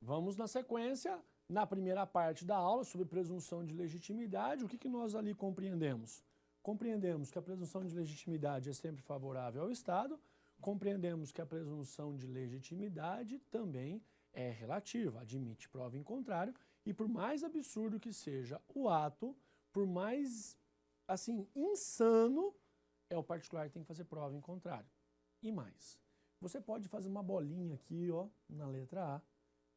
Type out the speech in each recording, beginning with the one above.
Vamos na sequência, na primeira parte da aula, sobre presunção de legitimidade, o que nós ali compreendemos? Compreendemos que a presunção de legitimidade é sempre favorável ao Estado, compreendemos que a presunção de legitimidade também é relativa, admite prova em contrário, e por mais absurdo que seja o ato, por mais, assim, insano, é o particular que tem que fazer prova em contrário. E mais, você pode fazer uma bolinha aqui, ó, na letra A,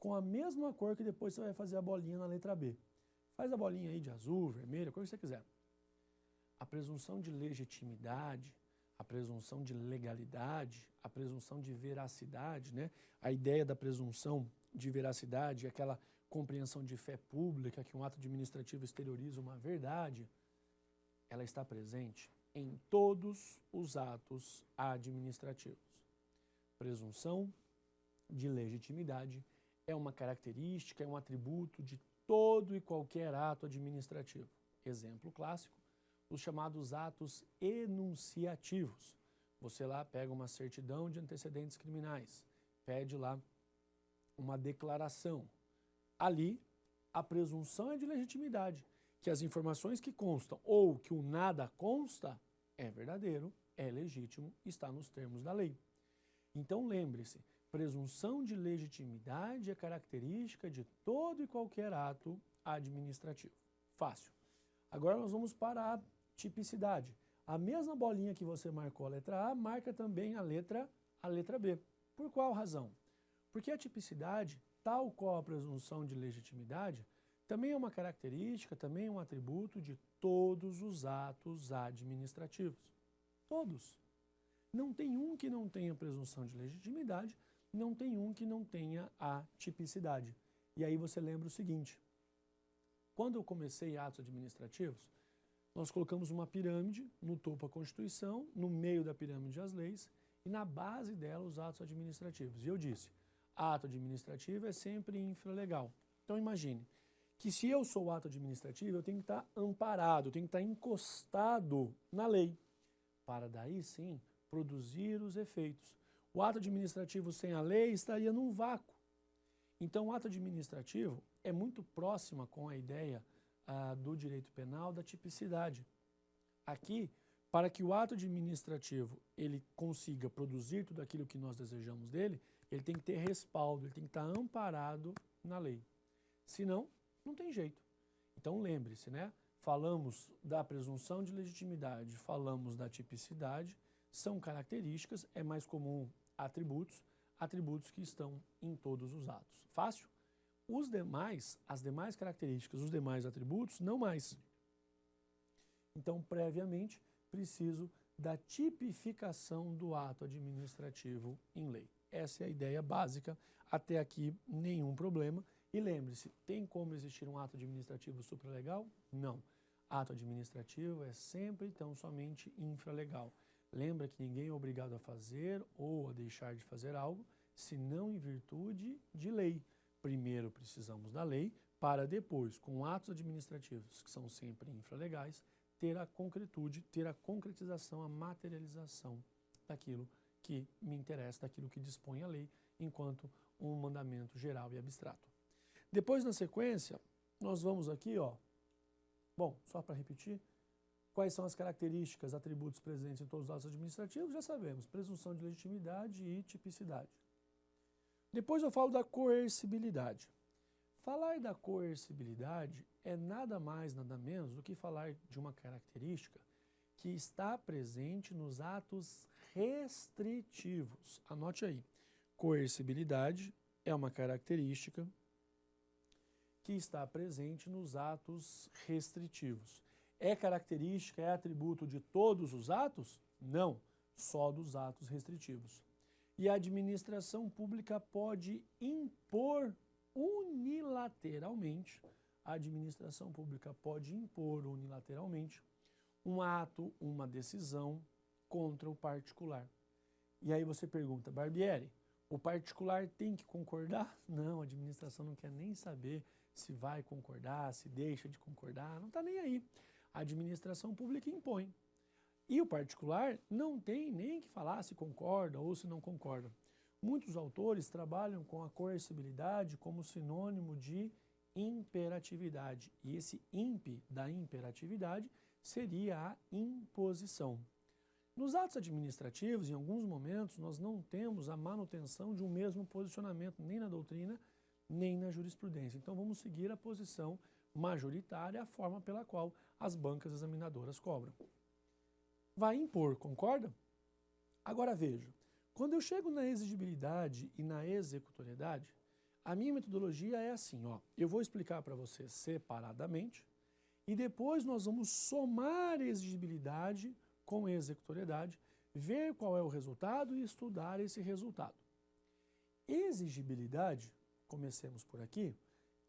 com a mesma cor que depois você vai fazer a bolinha na letra B. Faz a bolinha aí de azul, vermelho, a cor que você quiser. A presunção de legitimidade, a presunção de legalidade, a presunção de veracidade, né? A ideia da presunção de veracidade é aquela compreensão de fé pública, que um ato administrativo exterioriza uma verdade, ela está presente em todos os atos administrativos. Presunção de legitimidade é uma característica, é um atributo de todo e qualquer ato administrativo. Exemplo clássico, os chamados atos enunciativos. Você lá pega uma certidão de antecedentes criminais, pede lá uma declaração. Ali, a presunção é de legitimidade, que as informações que constam ou que o nada consta é verdadeiro, é legítimo, está nos termos da lei. Então lembre-se, presunção de legitimidade é característica de todo e qualquer ato administrativo. Fácil. Agora nós vamos para a tipicidade. A mesma bolinha que você marcou a letra A, marca também a letra B. Por qual razão? Porque a tipicidade, tal qual a presunção de legitimidade, também é uma característica, também é um atributo de todos os atos administrativos. Todos. Não tem um que não tenha presunção de legitimidade, não tem um que não tenha a tipicidade. E aí você lembra o seguinte, quando eu comecei atos administrativos, nós colocamos uma pirâmide, no topo a Constituição, no meio da pirâmide as leis e na base dela os atos administrativos. E eu disse, ato administrativo é sempre infralegal. Então imagine que se eu sou ato administrativo, eu tenho que estar amparado, eu tenho que estar encostado na lei, para daí sim produzir os efeitos. O ato administrativo sem a lei estaria num vácuo. Então o ato administrativo é muito próxima com a ideia do direito penal da tipicidade. Aqui, para que o ato administrativo ele consiga produzir tudo aquilo que nós desejamos dele, ele tem que ter respaldo, ele tem que estar amparado na lei. Senão, não tem jeito. Então lembre-se, né? Falamos da presunção de legitimidade, falamos da tipicidade, são características, é mais comum atributos, atributos que estão em todos os atos. Fácil? As demais características, os demais atributos, não mais. Então, previamente, preciso da tipificação do ato administrativo em lei. Essa é a ideia básica, até aqui nenhum problema. E lembre-se, tem como existir um ato administrativo supralegal? Não. Ato administrativo é sempre, então, somente infralegal. Lembra que ninguém é obrigado a fazer ou a deixar de fazer algo, senão em virtude de lei. Primeiro precisamos da lei, para depois, com atos administrativos, que são sempre infralegais, ter a concretude, ter a concretização, a materialização daquilo que me interessa, daquilo que dispõe a lei, enquanto um mandamento geral e abstrato. Depois, na sequência, nós vamos aqui, ó, bom, só para repetir, quais são as características, atributos presentes em todos os atos administrativos? Já sabemos, presunção de legitimidade e tipicidade. Depois eu falo da coercibilidade. Falar da coercibilidade é nada mais, nada menos do que falar de uma característica que está presente nos atos restritivos. Anote aí, coercibilidade é uma característica que está presente nos atos restritivos. É característica, é atributo de todos os atos? Não, só dos atos restritivos. E a administração pública pode impor unilateralmente, um ato, uma decisão contra o particular. E aí você pergunta, Barbieri, o particular tem que concordar? Não, a administração não quer nem saber se vai concordar, se deixa de concordar, não está nem aí. A administração pública impõe. E o particular não tem nem que falar se concorda ou se não concorda. Muitos autores trabalham com a coercibilidade como sinônimo de imperatividade. E esse imp da imperatividade seria a imposição. Nos atos administrativos, em alguns momentos, nós não temos a manutenção de um mesmo posicionamento, nem na doutrina, nem na jurisprudência. Então, vamos seguir a posição majoritária, a forma pela qual as bancas examinadoras cobram. Vai impor, concorda? Agora veja, quando eu chego na exigibilidade e na executoriedade, a minha metodologia é assim, ó, eu vou explicar para você separadamente e depois nós vamos somar exigibilidade com executoriedade, ver qual é o resultado e estudar esse resultado. Exigibilidade, comecemos por aqui,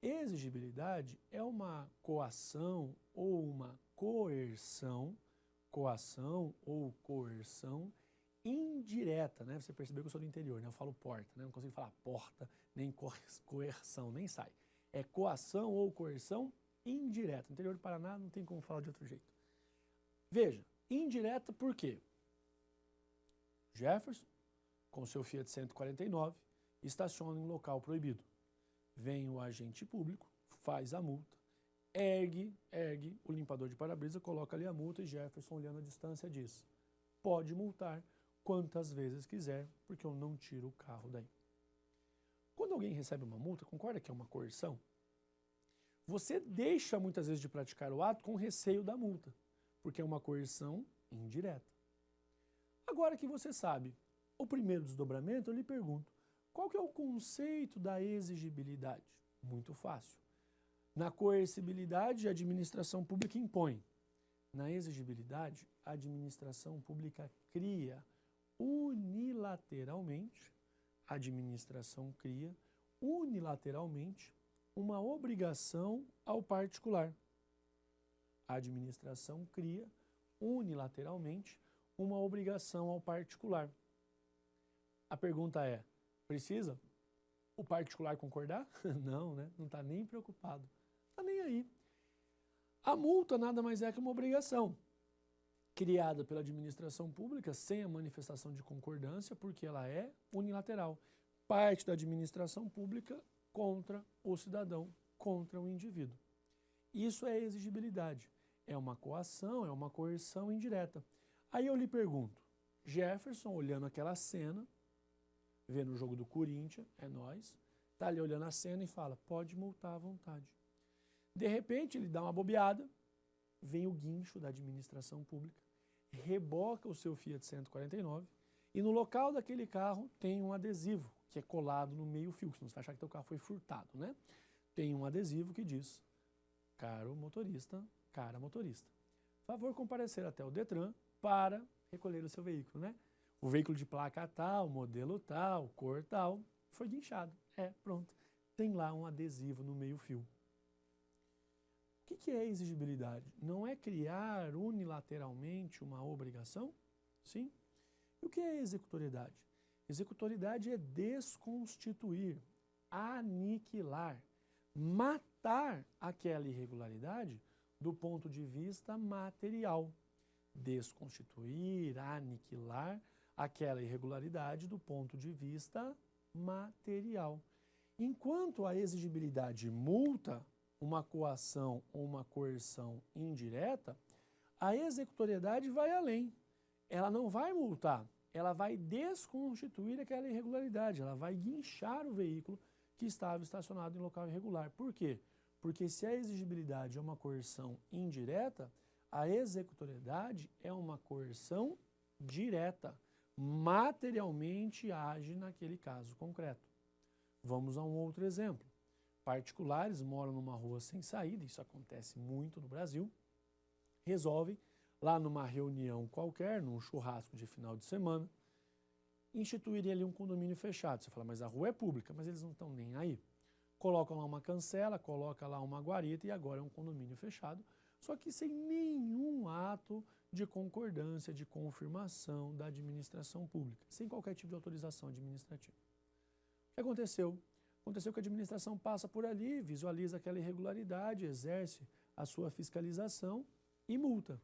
exigibilidade é uma coação ou uma coerção indireta, né? Você percebeu que eu sou do interior, né? Eu falo porta, né? Não consigo falar porta, nem coerção, nem sai. É coação ou coerção indireta. No interior do Paraná não tem como falar de outro jeito. Veja, indireta por quê? Jefferson, com seu Fiat 149, estaciona em local proibido. Vem o agente público, faz a multa, ergue o limpador de para-brisa, coloca ali a multa e Jefferson, olhando a distância, diz: pode multar quantas vezes quiser, porque eu não tiro o carro daí. Quando alguém recebe uma multa, concorda que é uma coerção? Você deixa muitas vezes de praticar o ato com receio da multa, porque é uma coerção indireta. Agora que você sabe o primeiro desdobramento, eu lhe pergunto, qual que é o conceito da exigibilidade? Muito fácil. Na coercibilidade, a administração pública impõe. Na exigibilidade, a administração pública cria unilateralmente, uma obrigação ao particular. A administração cria unilateralmente uma obrigação ao particular. A pergunta é, precisa o particular concordar? Não, né? Não está nem preocupado. Está nem aí. A multa nada mais é que uma obrigação criada pela administração pública sem a manifestação de concordância, porque ela é unilateral. Parte da administração pública contra o cidadão, contra o indivíduo. Isso é exigibilidade. É uma coação, é uma coerção indireta. Aí eu lhe pergunto, Jefferson, olhando aquela cena, vendo o jogo do Corinthians, é nós, está ali olhando a cena e fala, pode multar à vontade. De repente, ele dá uma bobeada, vem o guincho da administração pública, reboca o seu Fiat 149 e no local daquele carro tem um adesivo que é colado no meio-fio, senão você vai achar que teu carro foi furtado, né? Tem um adesivo que diz, caro motorista, cara motorista, favor comparecer até o Detran para recolher o seu veículo, né? O veículo de placa tal, modelo tal, cor tal, foi guinchado. Pronto. Tem lá um adesivo no meio-fio. O que é exigibilidade? Não é criar unilateralmente uma obrigação? Sim. E o que é executoriedade? Executoriedade é desconstituir, aniquilar, matar aquela irregularidade do ponto de vista material. Desconstituir, aniquilar aquela irregularidade do ponto de vista material. Enquanto a exigibilidade multa uma coação ou uma coerção indireta, a executoriedade vai além. Ela não vai multar, ela vai desconstituir aquela irregularidade, ela vai guinchar o veículo que estava estacionado em local irregular. Por quê? Porque se a exigibilidade é uma coerção indireta, a executoriedade é uma coerção direta, materialmente age naquele caso concreto. Vamos a um outro exemplo. Particulares moram numa rua sem saída, isso acontece muito no Brasil, resolvem, lá numa reunião qualquer, num churrasco de final de semana, instituírem ali um condomínio fechado. Você fala, mas a rua é pública, mas eles não estão nem aí. Colocam lá uma cancela, colocam lá uma guarita e agora é um condomínio fechado, só que sem nenhum ato de concordância, de confirmação da administração pública, sem qualquer tipo de autorização administrativa. O que aconteceu? Aconteceu que a administração passa por ali, visualiza aquela irregularidade, exerce a sua fiscalização e multa.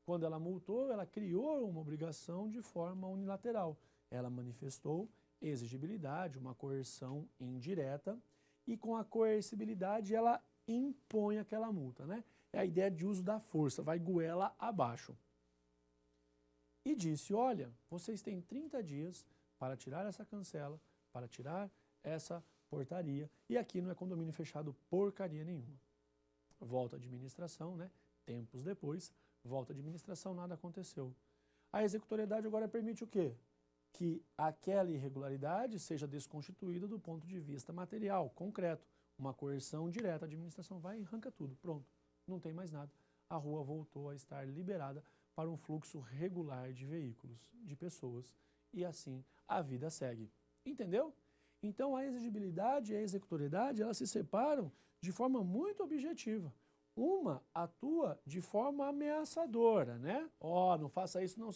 Quando ela multou, ela criou uma obrigação de forma unilateral. Ela manifestou Exigibilidade, uma coerção indireta, e com a coercibilidade ela impõe aquela multa, né? É a ideia de uso da força, vai goela abaixo. E disse, olha, vocês têm 30 dias para tirar essa cancela, para tirar essa portaria, e aqui não é condomínio fechado porcaria nenhuma. Volta a administração, né? Tempos depois, volta a administração, nada aconteceu. A executoriedade agora permite o quê? Que aquela irregularidade seja desconstituída do ponto de vista material, concreto. Uma coerção direta, a administração vai e arranca tudo, pronto, não tem mais nada. A rua voltou a estar liberada para um fluxo regular de veículos, de pessoas, e assim a vida segue. Entendeu? Então a exigibilidade e a executoriedade, elas se separam de forma muito objetiva. Uma atua de forma ameaçadora, né? Ó, não faça isso, não,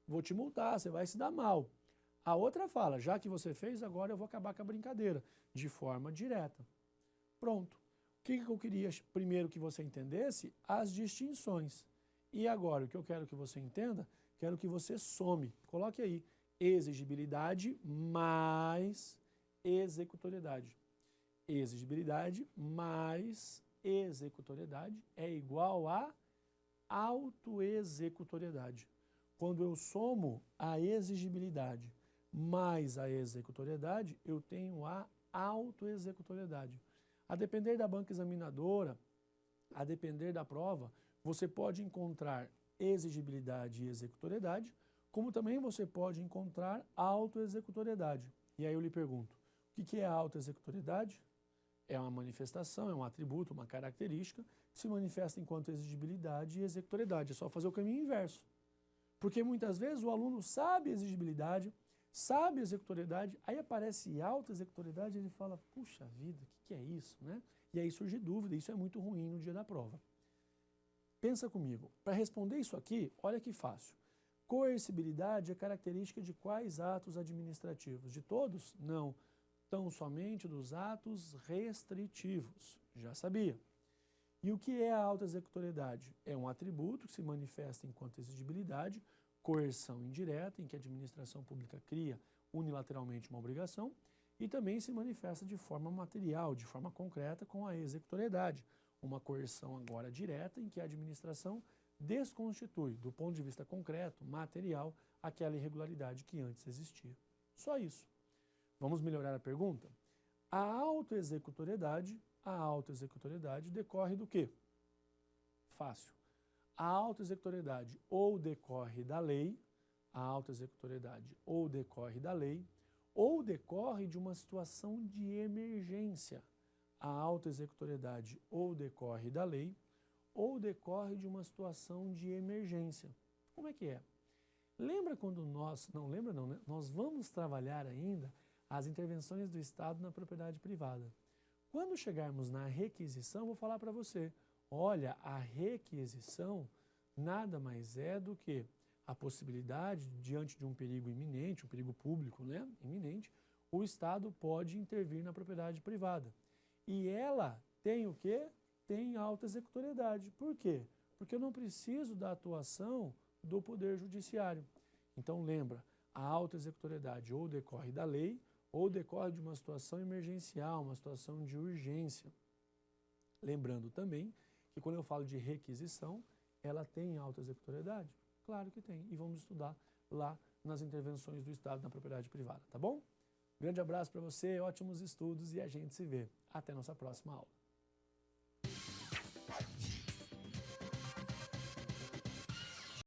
vou te multar, você vai se dar mal. A outra fala, já que você fez, agora eu vou acabar com a brincadeira, de forma direta. Pronto. O que eu queria primeiro que você entendesse? As distinções. E agora, o que eu quero que você entenda, quero que você some. Coloque aí, exigibilidade mais executoriedade. Exigibilidade mais executoriedade é igual a autoexecutoriedade. Quando eu somo a exigibilidade mais a executoriedade, eu tenho a autoexecutoriedade. A depender da banca examinadora, a depender da prova, você pode encontrar exigibilidade e executoriedade, como também você pode encontrar autoexecutoriedade. E aí eu lhe pergunto, o que é a autoexecutoriedade? É uma manifestação, é um atributo, uma característica que se manifesta enquanto exigibilidade e executoriedade. É só fazer o caminho inverso. Porque muitas vezes o aluno sabe exigibilidade, sabe executoriedade, aí aparece autoexecutoriedade e ele fala, puxa vida, o que é isso, né? E aí surge dúvida, isso é muito ruim no dia da prova. Pensa comigo, para responder isso aqui, olha que fácil. Coercibilidade é característica de quais atos administrativos? De todos? Não. Tão somente dos atos restritivos. Já sabia. E o que é a autoexecutoriedade? É um atributo que se manifesta enquanto exigibilidade, coerção indireta, em que a administração pública cria unilateralmente uma obrigação, e também se manifesta de forma material, de forma concreta, com a executoriedade, uma coerção agora direta, em que a administração desconstitui, do ponto de vista concreto, material, aquela irregularidade que antes existia. Só isso. Vamos melhorar a pergunta? A autoexecutoriedade decorre do quê? Fácil. A autoexecutoriedade ou decorre da lei, ou decorre de uma situação de emergência. A autoexecutoriedade ou decorre da lei, ou decorre de uma situação de emergência. Como é que é? Lembra quando não lembra não, né? Nós vamos trabalhar ainda as intervenções do Estado na propriedade privada. Quando chegarmos na requisição, vou falar para você, olha, a requisição nada mais é do que a possibilidade, diante de um perigo iminente, um perigo público, né, iminente, o Estado pode intervir na propriedade privada. E ela tem o quê? Tem autoexecutoriedade. Por quê? Porque eu não preciso da atuação do Poder Judiciário. Então lembra, a autoexecutoriedade ou decorre da lei, ou decorre de uma situação emergencial, uma situação de urgência. Lembrando também que quando eu falo de requisição, ela tem autoexecutoriedade? Claro que tem, e vamos estudar lá nas intervenções do Estado na propriedade privada, tá bom? Grande abraço para você, ótimos estudos e a gente se vê. Até nossa próxima aula.